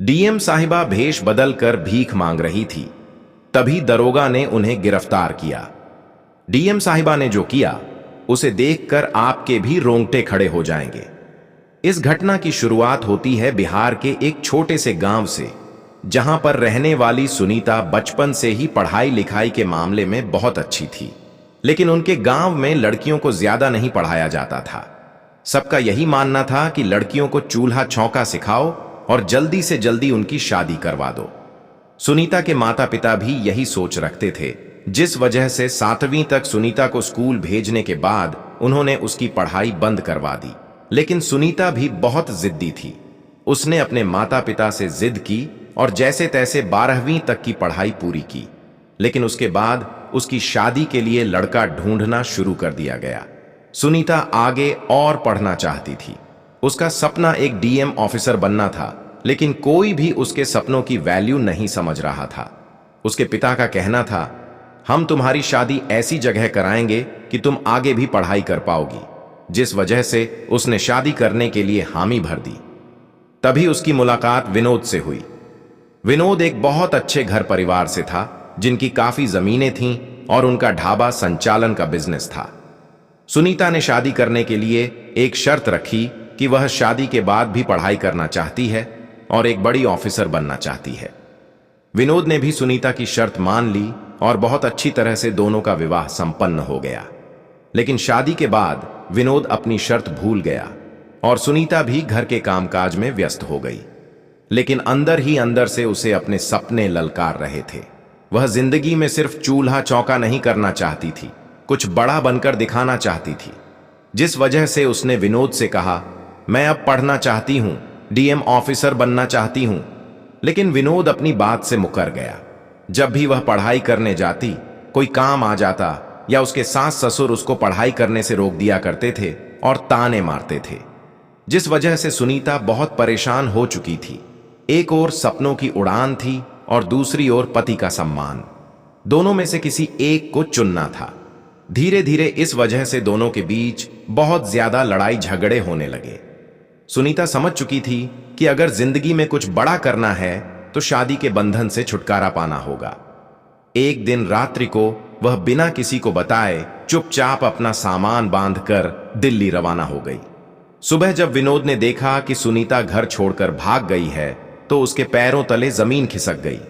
DM साहिबा भेष बदलकर भीख मांग रही थी। तभी दरोगा ने उन्हें गिरफ्तार किया। डीएम साहिबा ने जो किया उसे देखकर आपके भी रोंगटे खड़े हो जाएंगे। इस घटना की शुरुआत होती है बिहार के एक छोटे से गांव से, जहां पर रहने वाली सुनीता बचपन से ही पढ़ाई लिखाई के मामले में बहुत अच्छी थी। लेकिन उनके गांव में लड़कियों को ज्यादा नहीं पढ़ाया जाता था। सबका यही मानना था कि लड़कियों को चूल्हा चौका सिखाओ और जल्दी से जल्दी उनकी शादी करवा दो। सुनीता के माता पिता भी यही सोच रखते थे, जिस वजह से 7वीं तक सुनीता को स्कूल भेजने के बाद उन्होंने उसकी पढ़ाई बंद करवा दी। लेकिन सुनीता भी बहुत जिद्दी थी। उसने अपने माता पिता से जिद की और जैसे तैसे 12वीं तक की पढ़ाई पूरी की। लेकिन उसके बाद उसकी शादी के लिए लड़का ढूंढना शुरू कर दिया गया। सुनीता आगे और पढ़ना चाहती थी। उसका सपना एक डीएम ऑफिसर बनना था, लेकिन कोई भी उसके सपनों की वैल्यू नहीं समझ रहा था। उसके पिता का कहना था, हम तुम्हारी शादी ऐसी जगह कराएंगे कि तुम आगे भी पढ़ाई कर पाओगी, जिस वजह से उसने शादी करने के लिए हामी भर दी। तभी उसकी मुलाकात विनोद से हुई। विनोद एक बहुत अच्छे घर परिवार से था, जिनकी काफी जमीनें थीं और उनका ढाबा संचालन का बिजनेस था। सुनीता ने शादी करने के लिए एक शर्त रखी कि वह शादी के बाद भी पढ़ाई करना चाहती है और एक बड़ी ऑफिसर बनना चाहती है। विनोद ने भी सुनीता की शर्त मान ली और बहुत अच्छी तरह से दोनों का विवाह संपन्न हो गया। लेकिन शादी के बाद विनोद अपनी शर्त भूल गया और सुनीता भी घर के कामकाज में व्यस्त हो गई। लेकिन अंदर ही अंदर से उसे अपने सपने ललकार रहे थे। वह जिंदगी में सिर्फ चूल्हा चौका नहीं करना चाहती थी, कुछ बड़ा बनकर दिखाना चाहती थी। जिस वजह से उसने विनोद से कहा, मैं अब पढ़ना चाहती हूं, डीएम ऑफिसर बनना चाहती हूं। लेकिन विनोद अपनी बात से मुकर गया। जब भी वह पढ़ाई करने जाती, कोई काम आ जाता या उसके सास ससुर उसको पढ़ाई करने से रोक दिया करते थे और ताने मारते थे, जिस वजह से सुनीता बहुत परेशान हो चुकी थी। एक ओर सपनों की उड़ान थी और दूसरी ओर पति का सम्मान। दोनों में से किसी एक को चुनना था। धीरे धीरे इस वजह से दोनों के बीच बहुत ज्यादा लड़ाई झगड़े होने लगे। सुनीता समझ चुकी थी कि अगर जिंदगी में कुछ बड़ा करना है तो शादी के बंधन से छुटकारा पाना होगा। एक दिन रात्रि को वह बिना किसी को बताए चुपचाप अपना सामान बांधकर दिल्ली रवाना हो गई। सुबह जब विनोद ने देखा कि सुनीता घर छोड़कर भाग गई है, तो उसके पैरों तले जमीन खिसक गई।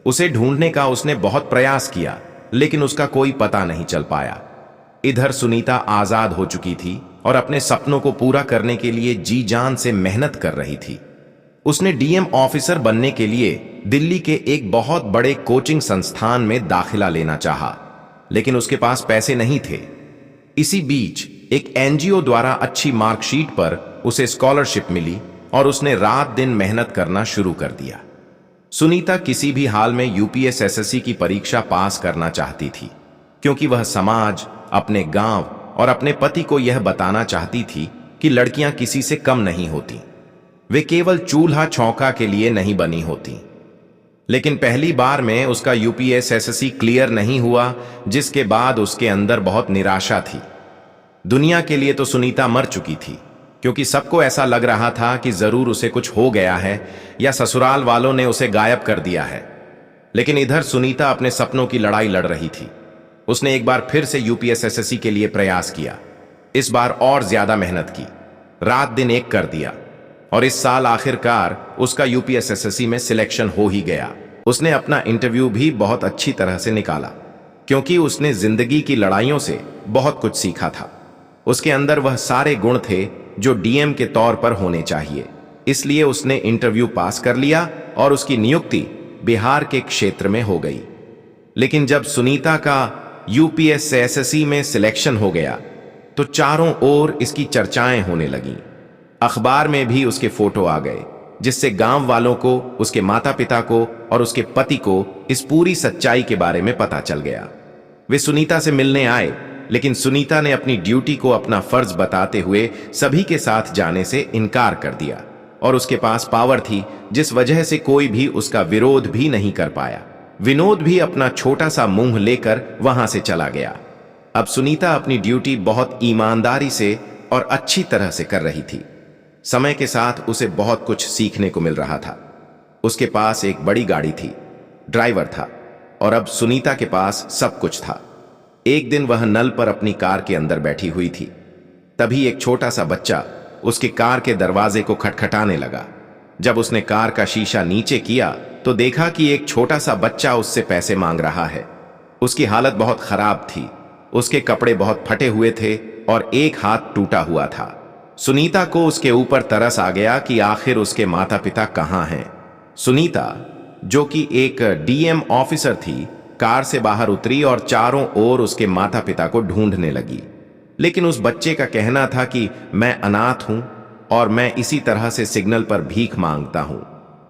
उसे ढूंढने का उसने बहुत प्रयास किया, लेकिन उसका कोई पता नहीं चल पाया। इधर सुनीता आजाद हो चुकी थी और अपने सपनों को पूरा करने के लिए जी जान से मेहनत कर रही थी। उसने डीएम ऑफिसर बनने के लिए दिल्ली के एक बहुत बड़े कोचिंग संस्थान में दाखिला लेना चाहा, लेकिन उसके पास पैसे नहीं थे। इसी बीच एक एनजीओ द्वारा अच्छी मार्कशीट पर उसे स्कॉलरशिप मिली और उसने रात दिन मेहनत करना शुरू कर दिया। सुनीता किसी भी हाल में यूपीएसएसएससी की परीक्षा पास करना चाहती थी, क्योंकि वह समाज, अपने गांव और अपने पति को यह बताना चाहती थी कि लड़कियां किसी से कम नहीं होती, वे केवल चूल्हा चौका के लिए नहीं बनी होती। लेकिन पहली बार में उसका यूपीएसएसएससी क्लियर नहीं हुआ, जिसके बाद उसके अंदर बहुत निराशा थी। दुनिया के लिए तो सुनीता मर चुकी थी, क्योंकि सबको ऐसा लग रहा था कि जरूर उसे कुछ हो गया है या ससुराल वालों ने उसे गायब कर दिया है। लेकिन इधर सुनीता अपने सपनों की लड़ाई लड़ रही थी। उसने एक बार फिर से यूपीएसएसएससी के लिए प्रयास किया। इस बार और ज्यादा मेहनत की, रात दिन एक कर दिया और इस साल आखिरकार उसका यूपीएसएसएससी में सिलेक्शन हो ही गया। उसने अपना इंटरव्यू भी बहुत अच्छी तरह से निकाला, क्योंकि उसने जिंदगी की लड़ाइयों से बहुत कुछ सीखा था। उसके अंदर वह सारे गुण थे जो डीएम के तौर पर होने चाहिए। इसलिए उसने इंटरव्यू पास कर लिया और उसकी नियुक्ति बिहार के क्षेत्र में हो गई। लेकिन जब सुनीता का यूपीएसएसएससी में सिलेक्शन हो गया, तो चारों ओर इसकी चर्चाएं होने लगीं। अखबार में भी उसके फोटो आ गए, जिससे गांव वालों को, उसके माता पिता को और उसके पति को इस पूरी सच्चाई के बारे में पता चल गया। वे सुनीता से मिलने आए, लेकिन सुनीता ने अपनी ड्यूटी को अपना फर्ज बताते हुए सभी के साथ जाने से इनकार कर दिया और उसके पास पावर थी, जिस वजह से कोई भी उसका विरोध भी नहीं कर पाया। विनोद भी अपना छोटा सा मुंह लेकर वहां से चला गया। अब सुनीता अपनी ड्यूटी बहुत ईमानदारी से और अच्छी तरह से कर रही थी। समय के साथ उसे बहुत कुछ सीखने को मिल रहा था। उसके पास एक बड़ी गाड़ी थी, ड्राइवर था, और अब सुनीता के पास सब कुछ था। एक दिन वह नल पर अपनी कार के अंदर बैठी हुई थी। तभी एक छोटा सा बच्चा उसकी कार के दरवाजे को खटखटाने लगा। जब उसने कार का शीशा नीचे किया तो देखा कि एक छोटा सा बच्चा उससे पैसे मांग रहा है। उसकी हालत बहुत खराब थी, उसके कपड़े बहुत फटे हुए थे और एक हाथ टूटा हुआ था। सुनीता को उसके ऊपर तरस आ गया कि आखिर उसके माता पिता कहाँ हैं। सुनीता, जो कि एक डीएम ऑफिसर थी, कार से बाहर उतरी और चारों ओर उसके माता पिता को ढूंढने लगी। लेकिन उस बच्चे का कहना था कि मैं अनाथ हूं और मैं इसी तरह से सिग्नल पर भीख मांगता हूं।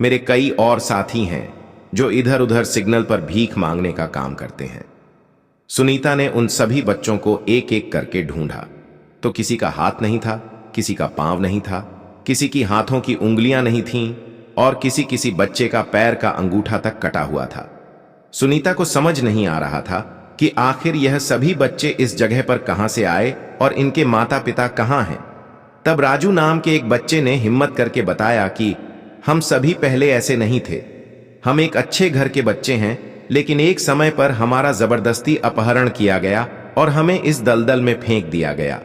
मेरे कई और साथी हैं जो इधर उधर सिग्नल पर भीख मांगने का काम करते हैं। सुनीता ने उन सभी बच्चों को एक एक करके ढूंढा तो किसी का हाथ नहीं था, किसी का पांव नहीं था, किसी की हाथों की उंगलियां नहीं थीं और किसी बच्चे का पैर का अंगूठा तक कटा हुआ था। सुनीता को समझ नहीं आ रहा था कि आखिर यह सभी बच्चे इस जगह पर कहां से आए और इनके माता पिता कहां हैं। तब राजू नाम के एक बच्चे ने हिम्मत करके बताया कि हम सभी पहले ऐसे नहीं थे, हम एक अच्छे घर के बच्चे हैं, लेकिन एक समय पर हमारा जबरदस्ती अपहरण किया गया और हमें इस दलदल में फेंक दिया गया,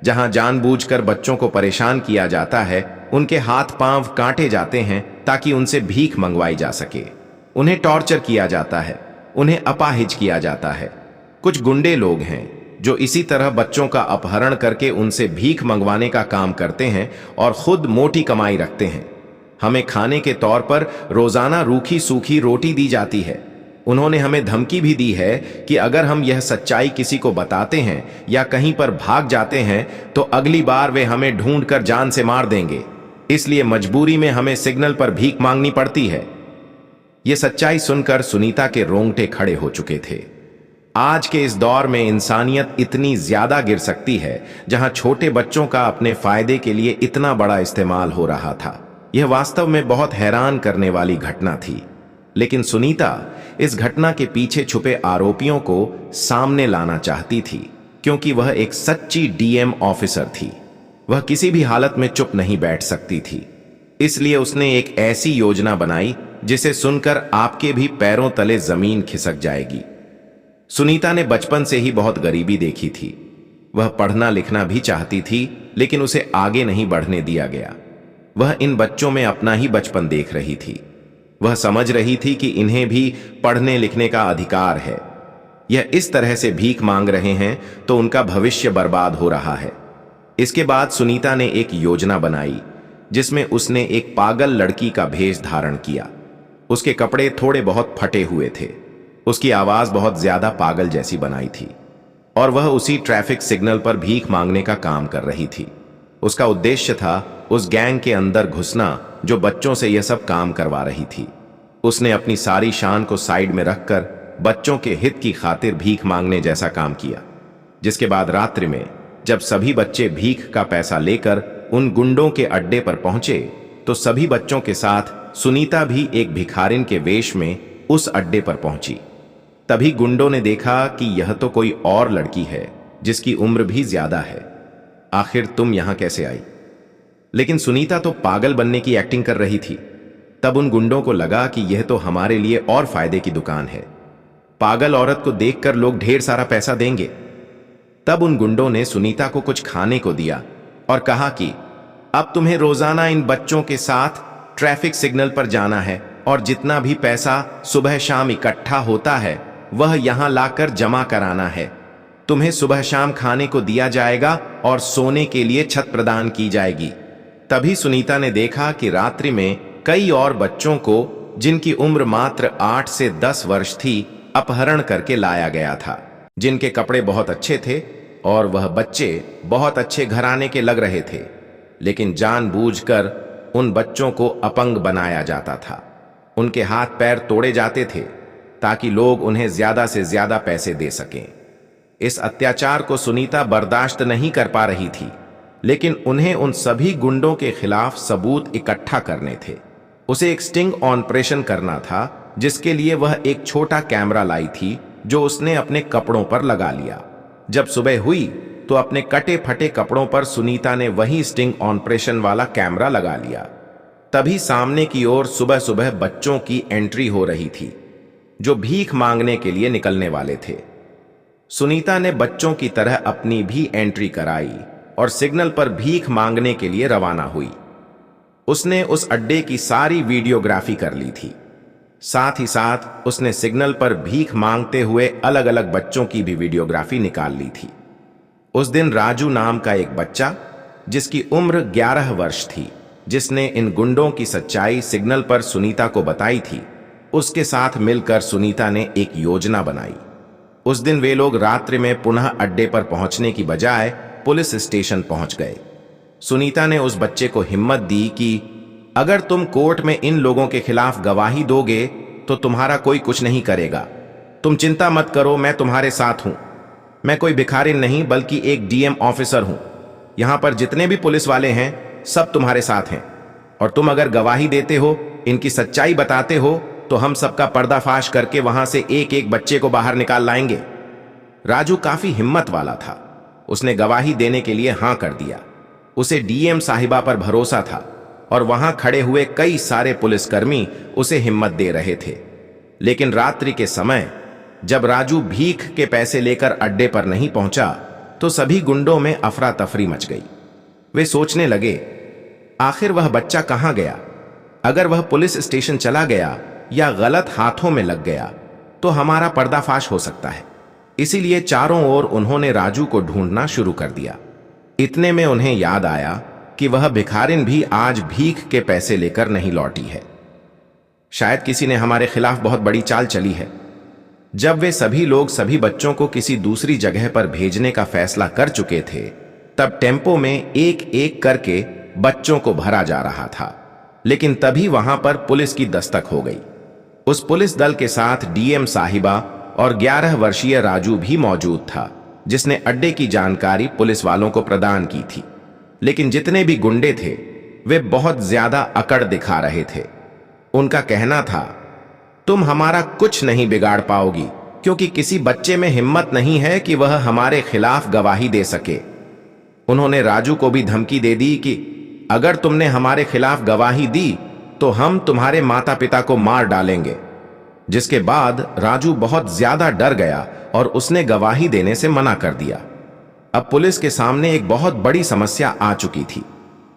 जहां जानबूझकर बच्चों को परेशान किया जाता है, उनके हाथ पांव काटे जाते हैं ताकि उनसे भीख मंगवाई जा सके, उन्हें टॉर्चर किया जाता है, उन्हें अपाहिज किया जाता है। कुछ गुंडे लोग हैं जो इसी तरह बच्चों का अपहरण करके उनसे भीख मंगवाने का काम करते हैं और खुद मोटी कमाई रखते हैं। हमें खाने के तौर पर रोजाना रूखी सूखी रोटी दी जाती है। उन्होंने हमें धमकी भी दी है कि अगर हम यह सच्चाई किसी को बताते हैं या कहीं पर भाग जाते हैं तो अगली बार वे हमें ढूंढकर जान से मार देंगे, इसलिए मजबूरी में हमें सिग्नल पर भीख मांगनी पड़ती है। यह सच्चाई सुनकर सुनीता के रोंगटे खड़े हो चुके थे। आज के इस दौर में इंसानियत इतनी ज्यादा गिर सकती है जहां छोटे बच्चों का अपने फायदे के लिए इतना बड़ा इस्तेमाल हो रहा था। यह वास्तव में बहुत हैरान करने वाली घटना थी। लेकिन सुनीता इस घटना के पीछे छुपे आरोपियों को सामने लाना चाहती थी, क्योंकि वह एक सच्ची डीएम ऑफिसर थी। वह किसी भी हालत में चुप नहीं बैठ सकती थी। इसलिए उसने एक ऐसी योजना बनाई जिसे सुनकर आपके भी पैरों तले जमीन खिसक जाएगी। सुनीता ने बचपन से ही बहुत गरीबी देखी थी। वह पढ़ना लिखना भी चाहती थी, लेकिन उसे आगे नहीं बढ़ने दिया गया। वह इन बच्चों में अपना ही बचपन देख रही थी। वह समझ रही थी कि इन्हें भी पढ़ने लिखने का अधिकार है। यह इस तरह से भीख मांग रहे हैं तो उनका भविष्य बर्बाद हो रहा है। इसके बाद सुनीता ने एक योजना बनाई जिसमें उसने एक पागल लड़की का भेष धारण किया। उसके कपड़े थोड़े बहुत फटे हुए थे, उसकी आवाज बहुत ज्यादा पागल जैसी बनाई थी और वह उसी ट्रैफिक सिग्नल पर भीख मांगने का काम कर रही थी। उसका उद्देश्य था उस गैंग के अंदर घुसना जो बच्चों से यह सब काम करवा रही थी। उसने अपनी सारी शान को साइड में रखकर बच्चों के हित की खातिर भीख मांगने जैसा काम किया। जिसके बाद रात्रि में जब सभी बच्चे भीख का पैसा लेकर उन गुंडों के अड्डे पर पहुंचे तो सभी बच्चों के साथ सुनीता भी एक भिखारिन के वेश में उस अड्डे पर पहुंची। तभी गुंडों ने देखा कि यह तो कोई और लड़की है जिसकी उम्र भी ज्यादा है। आखिर तुम यहां कैसे आई? लेकिन सुनीता तो पागल बनने की एक्टिंग कर रही थी। तब उन गुंडों को लगा कि यह तो हमारे लिए और फायदे की दुकान है। पागल औरत को देखकर लोग ढेर सारा पैसा देंगे। तब उन गुंडों ने सुनीता को कुछ खाने को दिया और कहा कि अब तुम्हें रोजाना इन बच्चों के साथ ट्रैफिक सिग्नल पर जाना है और जितना भी पैसा सुबह शाम इकट्ठा होता है वह यहां लाकर जमा कराना है। तुम्हें सुबह शाम खाने को दिया जाएगा और सोने के लिए छत प्रदान की जाएगी। तभी सुनीता ने देखा कि रात्रि में कई और बच्चों को, जिनकी उम्र मात्र 8 से 10 वर्ष थी, अपहरण करके लाया गया था, जिनके कपड़े बहुत अच्छे थे और वह बच्चे बहुत अच्छे घराने के लग रहे थे। लेकिन जानबूझकर उन बच्चों को अपंग बनाया जाता था। उनके हाथ पैर तोड़े जाते थे ताकि लोग उन्हें ज्यादा से ज्यादा पैसे दे सकें। इस अत्याचार को सुनीता बर्दाश्त नहीं कर पा रही थी, लेकिन उन्हें उन सभी गुंडों के खिलाफ सबूत इकट्ठा करने थे। उसे एक स्टिंग ऑपरेशन करना था, जिसके लिए वह एक छोटा कैमरा लाई थी जो उसने अपने कपड़ों पर लगा लिया। जब सुबह हुई तो अपने कटे फटे कपड़ों पर सुनीता ने वही स्टिंग ऑपरेशन वाला कैमरा लगा लिया। तभी सामने की ओर सुबह सुबह बच्चों की एंट्री हो रही थी जो भीख मांगने के लिए निकलने वाले थे। सुनीता ने बच्चों की तरह अपनी भी एंट्री कराई और सिग्नल पर भीख मांगने के लिए रवाना हुई। उसने उस अड्डे की सारी वीडियोग्राफी कर ली थी। साथ ही साथ उसने सिग्नल पर भीख मांगते हुए अलग अलग बच्चों की भी वीडियोग्राफी निकाल ली थी। उस दिन राजू नाम का एक बच्चा, जिसकी उम्र 11 वर्ष थी, जिसने इन गुंडों की सच्चाई सिग्नल पर सुनीता को बताई थी, उसके साथ मिलकर सुनीता ने एक योजना बनाई। उस दिन वे लोग रात्रि में पुनः अड्डे पर पहुंचने की बजाय पुलिस स्टेशन पहुंच गए। सुनीता ने उस बच्चे को हिम्मत दी कि अगर तुम कोर्ट में इन लोगों के खिलाफ गवाही दोगे तो तुम्हारा कोई कुछ नहीं करेगा। तुम चिंता मत करो, मैं तुम्हारे साथ हूं। मैं कोई भिखारिन नहीं बल्कि एक डीएम ऑफिसर हूं। यहां पर जितने भी पुलिस वाले हैं सब तुम्हारे साथ हैं, और तुम अगर गवाही देते हो, इनकी सच्चाई बताते हो, तो हम सबका पर्दाफाश करके वहां से एक एक बच्चे को बाहर निकाल लाएंगे। राजू काफी हिम्मत वाला था। उसने गवाही देने के लिए हां कर दिया। उसे डीएम साहिबा पर भरोसा था और वहां खड़े हुए कई सारे पुलिसकर्मी उसे हिम्मत दे रहे थे। लेकिन रात्रि के समय जब राजू भीख के पैसे लेकर अड्डे पर नहीं पहुंचा तो सभी गुंडों में अफरा तफरी मच गई। वे सोचने लगे, आखिर वह बच्चा कहां गया? अगर वह पुलिस स्टेशन चला गया या गलत हाथों में लग गया तो हमारा पर्दाफाश हो सकता है। इसीलिए चारों ओर उन्होंने राजू को ढूंढना शुरू कर दिया। इतने में उन्हें याद आया कि वह भिखारिन भी आज भीख के पैसे लेकर नहीं लौटी है। शायद किसी ने हमारे खिलाफ बहुत बड़ी चाल चली है। जब वे सभी लोग सभी बच्चों को किसी दूसरी जगह पर भेजने का फैसला कर चुके थे, तब टेम्पो में एक एक करके बच्चों को भरा जा रहा था। लेकिन तभी वहां पर पुलिस की दस्तक हो गई। उस पुलिस दल के साथ डीएम साहिबा और 11 वर्षीय राजू भी मौजूद था, जिसने अड्डे की जानकारी पुलिस वालों को प्रदान की थी। लेकिन जितने भी गुंडे थे वे बहुत ज्यादा अकड़ दिखा रहे थे। उनका कहना था, तुम हमारा कुछ नहीं बिगाड़ पाओगी, क्योंकि किसी बच्चे में हिम्मत नहीं है कि वह हमारे खिलाफ गवाही दे सके। उन्होंने राजू को भी धमकी दे दी कि अगर तुमने हमारे खिलाफ गवाही दी तो हम तुम्हारे माता पिता को मार डालेंगे। जिसके बाद राजू बहुत ज्यादा डर गया और उसने गवाही देने से मना कर दिया। अब पुलिस के सामने एक बहुत बड़ी समस्या आ चुकी थी,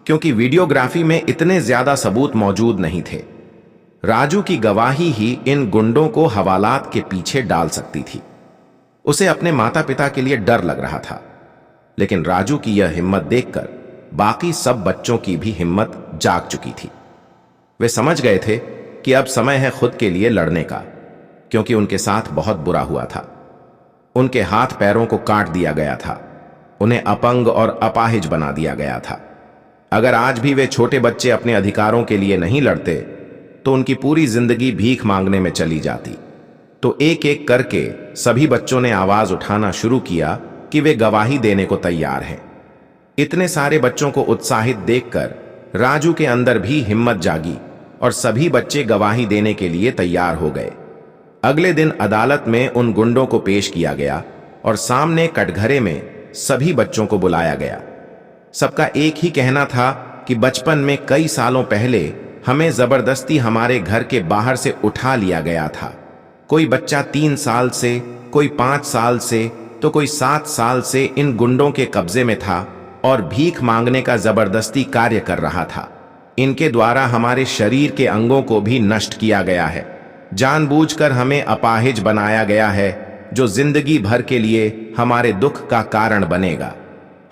क्योंकि वीडियोग्राफी में इतने ज्यादा सबूत मौजूद नहीं थे। राजू की गवाही ही इन गुंडों को हवालात के पीछे डाल सकती थी। उसे अपने माता पिता के लिए डर लग रहा था। लेकिन राजू की यह हिम्मत देखकर बाकी सब बच्चों की भी हिम्मत जाग चुकी थी। वे समझ गए थे कि अब समय है खुद के लिए लड़ने का, क्योंकि उनके साथ बहुत बुरा हुआ था। उनके हाथ पैरों को काट दिया गया था, उन्हें अपंग और अपाहिज बना दिया गया था। अगर आज भी वे छोटे बच्चे अपने अधिकारों के लिए नहीं लड़ते तो उनकी पूरी जिंदगी भीख मांगने में चली जाती। तो एक एक करके सभी बच्चों ने आवाज उठाना शुरू किया कि वे गवाही देने को तैयार हैं। इतने सारे बच्चों को उत्साहित देखकर राजू के अंदर भी हिम्मत जागी और सभी बच्चे गवाही देने के लिए तैयार हो गए। अगले दिन अदालत में उन गुंडों को पेश किया गया और सामने कटघरे में सभी बच्चों को बुलाया गया। सबका एक ही कहना था कि बचपन में कई सालों पहले हमें जबरदस्ती हमारे घर के बाहर से उठा लिया गया था। कोई बच्चा 3 साल से, कोई 5 साल से, तो कोई 7 साल से इन गुंडों के कब्जे में था और भीख मांगने का जबरदस्ती कार्य कर रहा था। इनके द्वारा हमारे शरीर के अंगों को भी नष्ट किया गया है। जानबूझकर हमें अपाहिज बनाया गया है, जो जिंदगी भर के लिए हमारे दुख का कारण बनेगा।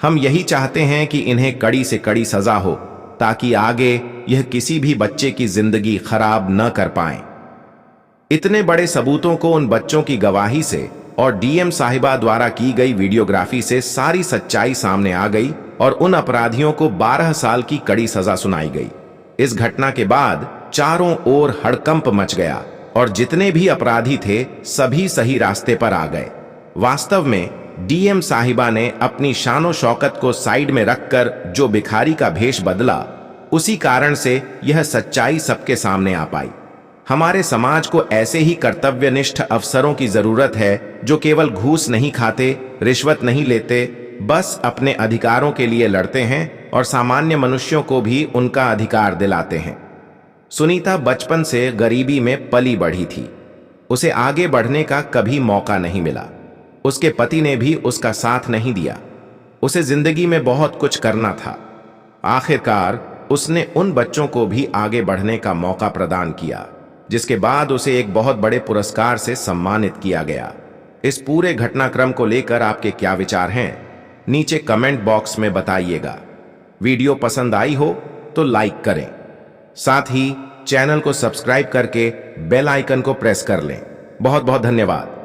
हम यही चाहते हैं कि इन्हें कड़ी से कड़ी सजा हो, ताकि आगे यह किसी भी बच्चे की जिंदगी खराब न कर पाएं। इतने बड़े सबूतों को उन बच्चों की गवाही से और डीएम साहिबा द्वारा की गई वीडियोग्राफी से सारी सच्चाई सामने आ गई और उन अपराधियों को 12 साल की कड़ी सजा सुनाई गई। इस घटना के बाद चारों ओर हड़कंप मच गया और जितने भी अपराधी थे सभी सही रास्ते पर आ गए। वास्तव में डीएम साहिबा ने अपनी शानो शौकत को साइड में रखकर जो भिखारी का भेष बदला, उसी कारण से यह सच्चाई सबके सामने आ पाई। हमारे समाज को ऐसे ही कर्तव्यनिष्ठ अफसरों की जरूरत है, जो केवल घूस नहीं खाते, रिश्वत नहीं लेते, बस अपने अधिकारों के लिए लड़ते हैं और सामान्य मनुष्यों को भी उनका अधिकार दिलाते हैं। सुनीता बचपन से गरीबी में पली बढ़ी थी। उसे आगे बढ़ने का कभी मौका नहीं मिला। उसके पति ने भी उसका साथ नहीं दिया। उसे जिंदगी में बहुत कुछ करना था। आखिरकार उसने उन बच्चों को भी आगे बढ़ने का मौका प्रदान किया, जिसके बाद उसे एक बहुत बड़े पुरस्कार से सम्मानित किया गया। इस पूरे घटनाक्रम को लेकर आपके क्या विचार हैं, नीचे कमेंट बॉक्स में बताइएगा। वीडियो पसंद आई हो तो लाइक करें, साथ ही चैनल को सब्सक्राइब करके बेल आइकन को प्रेस कर लें। बहुत बहुत धन्यवाद।